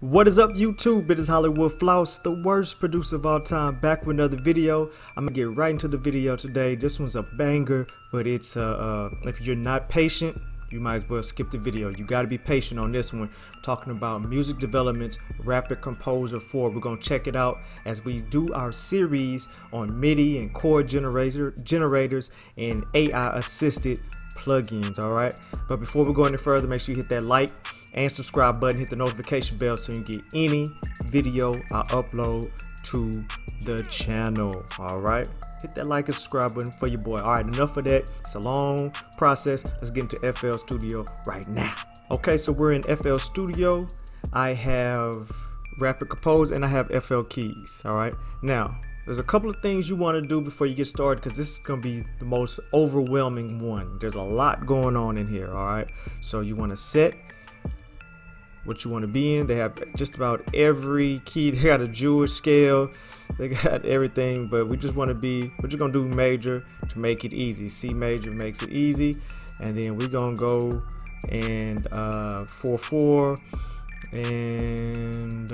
What is up, YouTube? It is HWFLOSS, the worst producer of all time, back with another video. I'm gonna get right into the video today. This one's a banger, but it's if you're not patient, you might as well skip the video. You got to be patient on this one. Talking about music development's Rapidcomposer 4. We're gonna check it out as we do our series on Midi and chord generators and AI assisted plugins. All right, but before we go any further, make sure you hit that like and subscribe button, hit the notification bell so you get any video I upload to the channel. All right, hit that like and subscribe button for your boy. All right, enough of that. It's a long process. Let's get into FL Studio right now. Okay, so we're in FL Studio. I have Rapidcomposer and I have FL keys. All right, now there's a couple of things you want to do before you get started, because this is going to be the most overwhelming one. There's a lot going on in here. All right, so you want to set what you want to be in. They have just about every key. They got a Jewish scale, they got everything, but we just want to be, we're just gonna do major to make it easy. C major makes it easy, and then we're gonna go and 4/4 and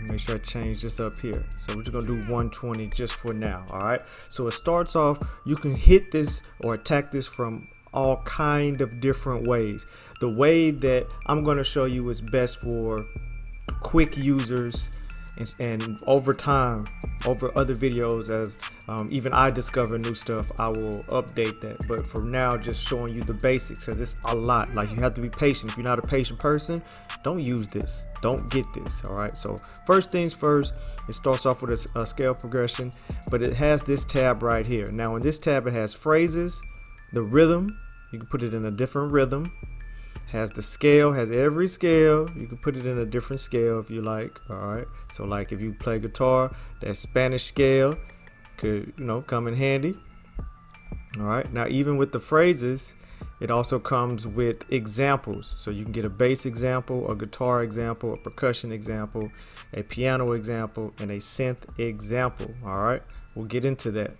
make sure I change this up here. So we're just gonna do 120 just for now. All right, so it starts off, you can hit this or attack this from all kind of different ways. The way that I'm going to show you is best for quick users, and over time, over other videos, as even I discover new stuff, I will update that. But for now, just showing you the basics, because it's a lot. Like, you have to be patient. If you're not a patient person, don't use this, don't get this. All right, so first things first, it starts off with a scale progression, but it has this tab right here. Now in this tab, it has phrases, the rhythm. You can put it in a different rhythm. Has the scale, has every scale. You can put it in a different scale if you like. All right, so like if you play guitar, that Spanish scale could, you know, come in handy. All right, now even with the phrases, it also comes with examples. So you can get a bass example, a guitar example, a percussion example, a piano example, and a synth example. All right, we'll get into that.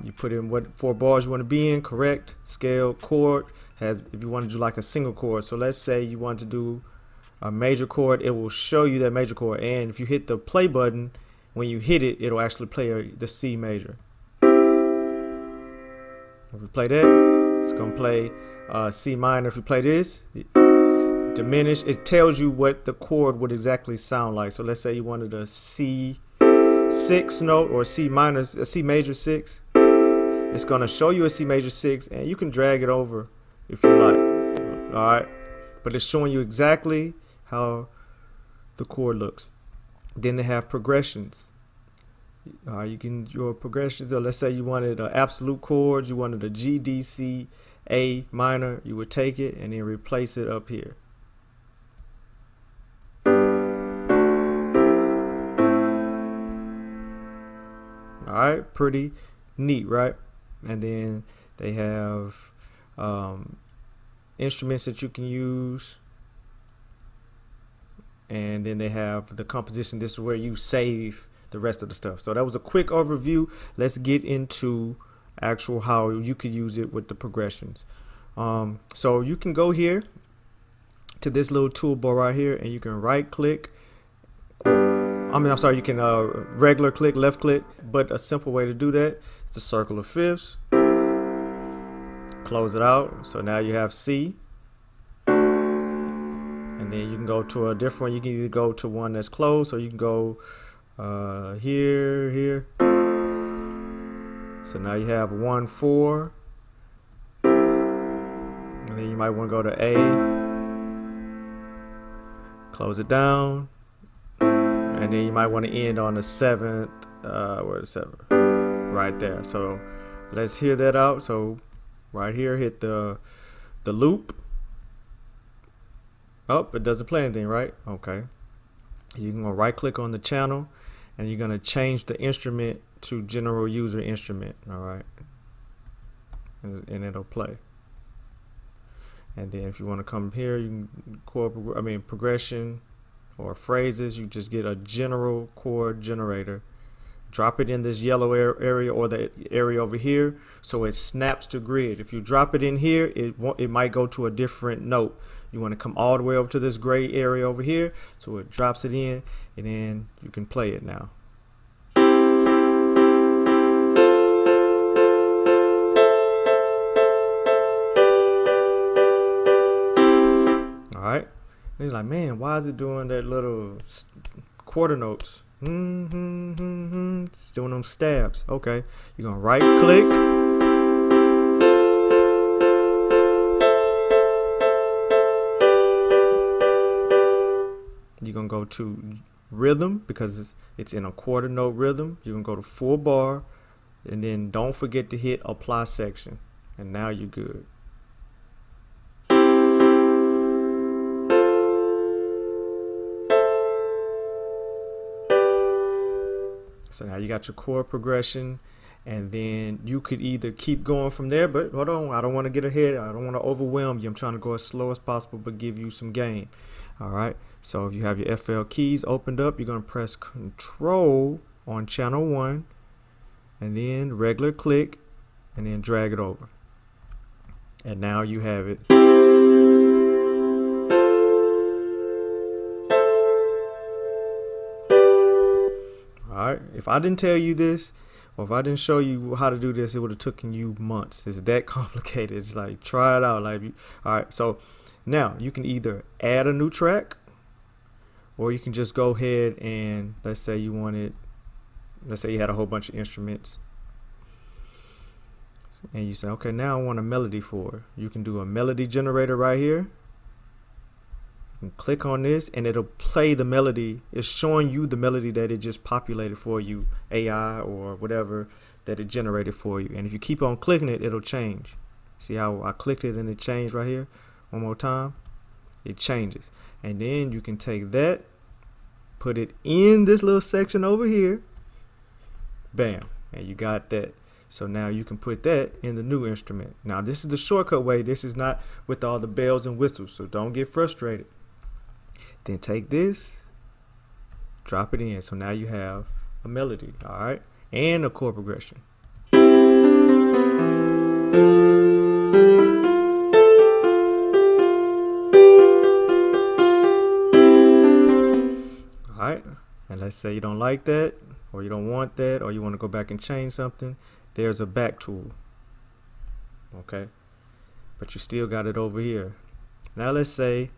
You put in what 4 bars you want to be in, correct, scale, chord, has, if you want to do like a single chord. So let's say you want to do a major chord, it will show you that major chord. And if you hit the play button, when you hit it, it'll actually play the C major. If we play that, it's going to play C minor. If we play this, diminish, it tells you what the chord would exactly sound like. So let's say you wanted a C6 note or C minor, a C major 6. It's gonna show you a C major 6, and you can drag it over if you like. All right, but it's showing you exactly how the chord looks. Then they have progressions. You can your progressions. So let's say you wanted absolute chords, you wanted a G, D, C, A minor. You would take it and then replace it up here. All right, pretty neat, right? And then they have instruments that you can use, and then they have the composition. This is where you save the rest of the stuff. So that was a quick overview. Let's get into actual how you could use it with the progressions. So you can go here to this little toolbar right here, and you can right click. You can regular click, left click, but a simple way to do that is the circle of fifths. Close it out. So now you have C. And then you can go to a different one. You can either go to one that's closed, or you can go here. So now you have 1/4. And then you might want to go to A. Close it down. And then you might want to end on the 7th, where's the 7th? Right there. So let's hear that out. So right here, hit the loop. Oh, it doesn't play anything, right? Okay. You can go right click on the channel, and you're going to change the instrument to general user instrument. All right. And it'll play. And then if you want to come here, you can progression or phrases, you just get a general chord generator. drop it in this yellow area or the area over here, so it snaps to grid. If you drop it in here, it might go to a different note. You want to come all the way over to this gray area over here, so it drops it in, and then you can play it now. All right. And he's like, man, why is it doing that little quarter notes? It's doing them stabs. Okay, you're gonna right click. You're gonna go to rhythm because it's in a quarter note rhythm. You're gonna go to full bar, and then don't forget to hit apply section, and now you're good. So now you got your chord progression, and then you could either keep going from there, but hold on, I don't want to get ahead. I don't want to overwhelm you. I'm trying to go as slow as possible, but give you some gain. All right. So if you have your FL keys opened up, you're going to press Control on channel 1, and then regular click, and then drag it over. And now you have it. Alright, if I didn't tell you this, or if I didn't show you how to do this, it would have taken you months. It's that complicated. It's like, try it out. Like, alright, so now you can either add a new track, or you can just go ahead and let's say you had a whole bunch of instruments, and you say, okay, now I want a melody for it. You can do a melody generator right here. And click on this, and it'll play the melody. It's showing you the melody that it just populated for you, AI or whatever that it generated for you. And if you keep on clicking it, it'll change. See how I clicked it and it changed right here? One more time, it changes. And then you can take that, put it in this little section over here, bam, and you got that. So now you can put that in the new instrument. Now this is the shortcut way. This is not with all the bells and whistles, so don't get frustrated. Then take this, drop it in. So now you have a melody, all right, and a chord progression. All right, and let's say you don't like that, or you don't want that, or you want to go back and change something. There's a back tool, okay, but you still got it over here. Now let's say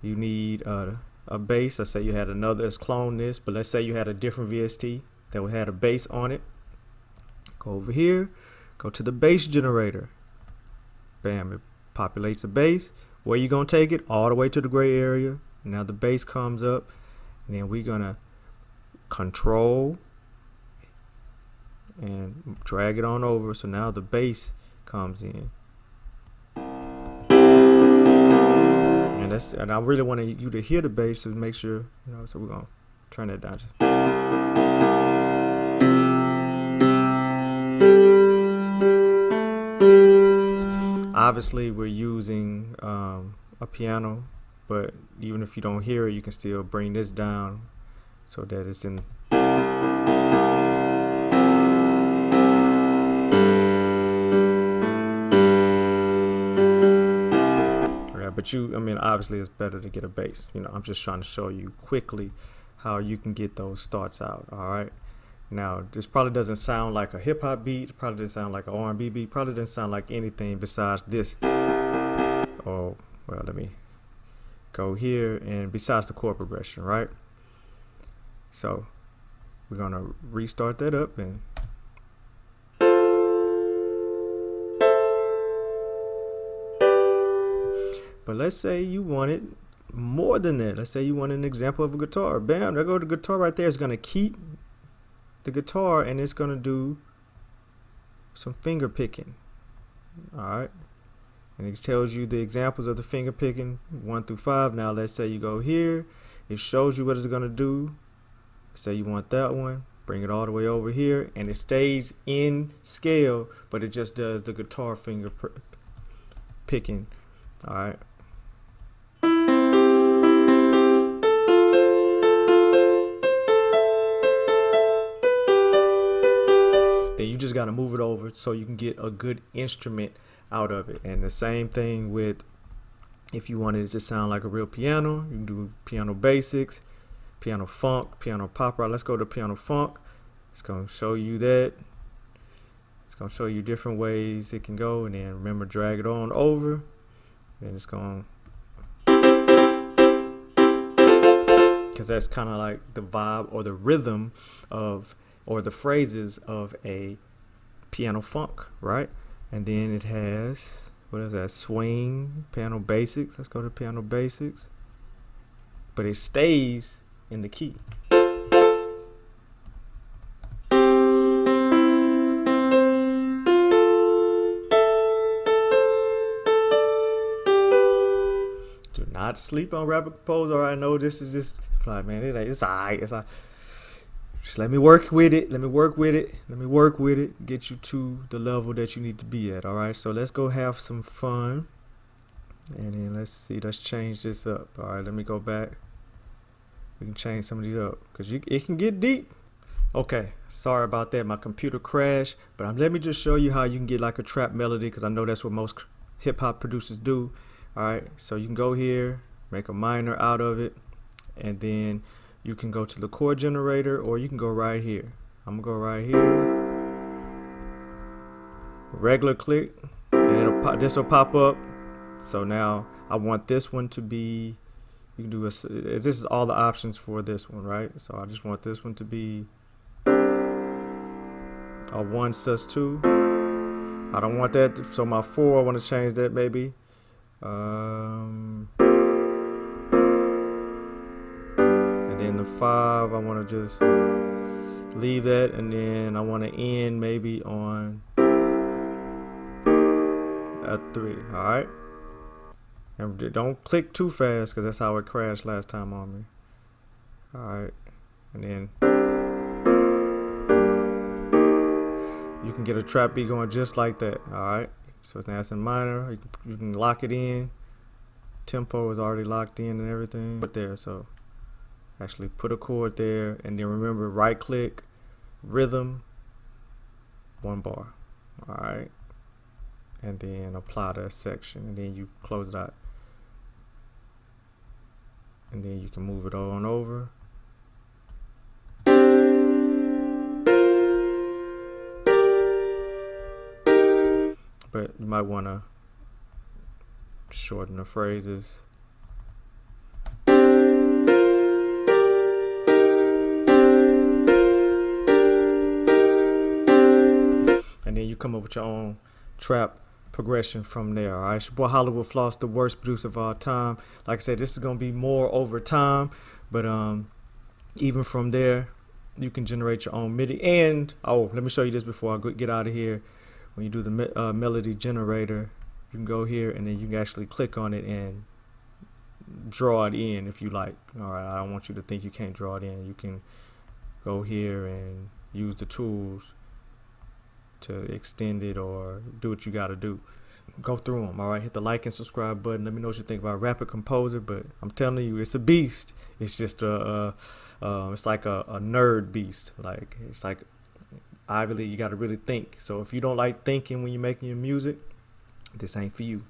you need a bass. Let's say you had another, let's clone this, but let's say you had a different VST that had a bass on it. Go over here, go to the bass generator. Bam, it populates a bass. Where you gonna take it? All the way to the gray area. Now the bass comes up, and then we're gonna control and drag it on over. So now the bass comes in. And I really wanted you to hear the bass to make sure, you know, so we're gonna turn that down. Obviously we're using a piano, but even if you don't hear it, you can still bring this down so that it's in. But obviously it's better to get a bass. You know, I'm just trying to show you quickly how you can get those starts out. All right. Now, this probably doesn't sound like a hip hop beat. It probably doesn't sound like an R&B beat. Probably doesn't sound like anything besides this. Oh, well, let me go here, and besides the chord progression, right? So we're gonna restart that up, and but let's say you wanted more than that. Let's say you want an example of a guitar. Bam, there go the guitar right there. It's gonna keep the guitar, and it's gonna do some finger picking. All right, and it tells you the examples of the finger picking 1 through 5. Now let's say you go here, it shows you what it's gonna do. Say you want that one, bring it all the way over here, and it stays in scale, but it just does the guitar finger picking. All right. got to move it over so you can get a good instrument out of it. And the same thing with, if you wanted it to sound like a real piano, you can do piano basics, piano funk, piano pop rock. Let's go to piano funk. It's going to show you that. It's going to show you different ways it can go. And then remember, drag it on over. And it's going to, because that's kind of like the vibe or the rhythm of, or the phrases of a piano funk, right? And then it has, what is that? Swing, piano basics. Let's go to piano basics. But it stays in the key. Do not sleep on Rapidcomposer. I know this is just like, man, it's alright. It's alright. Just let me work with it. Let me work with it. Let me work with it. Get you to the level that you need to be at. All right. So let's go have some fun. And then let's see. Let's change this up. All right. Let me go back. We can change some of these up because it can get deep. Okay. Sorry about that. My computer crashed. But let me just show you how you can get like a trap melody, because I know that's what most hip hop producers do. All right. So you can go here, make a minor out of it, and then you can go to the chord generator, or you can go right here. I'm gonna go right here. Regular click, and this will pop up. So now I want this one to be, you can do this is all the options for this one, right? So I just want this one to be a 1 sus2. I don't want that, so my 4, I want to change that maybe. And then the 5, I want to just leave that, and then I want to end maybe on a 3. All right, and don't click too fast, because that's how it crashed last time on me. All right, and then you can get a trap beat going just like that. All right, so now it's in minor. You can lock it in. Tempo is already locked in and everything. But there, so actually put a chord there, and then remember, right click, rhythm, 1 bar. All right, and then apply that section, and then you close it out, and then you can move it on over. But you might want to shorten the phrases. And then you come up with your own trap progression from there. All right, it's your boy HWFLOSS, the worst producer of all time. Like I said, this is gonna be more over time, but even from there, you can generate your own MIDI. And oh, let me show you this before I get out of here. When you do the melody generator, you can go here, and then you can actually click on it and draw it in if you like. All right, I don't want you to think you can't draw it in. You can go here and use the tools to extend it or do what you got to do. Go through them. All right, hit the like and subscribe button. Let me know what you think about Rapidcomposer. But I'm telling you, it's a beast. It's just it's like a nerd beast. Like, it's like, obviously you got to really think. So if you don't like thinking when you're making your music, this ain't for you.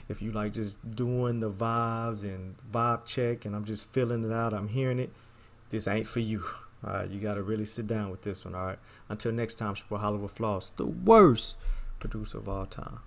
If you like just doing the vibes and vibe check, and I'm just feeling it out, I'm hearing it, this ain't for you. All right, you got to really sit down with this one. All right, until next time, it's your boy HWFLOSS, the worst producer of all time.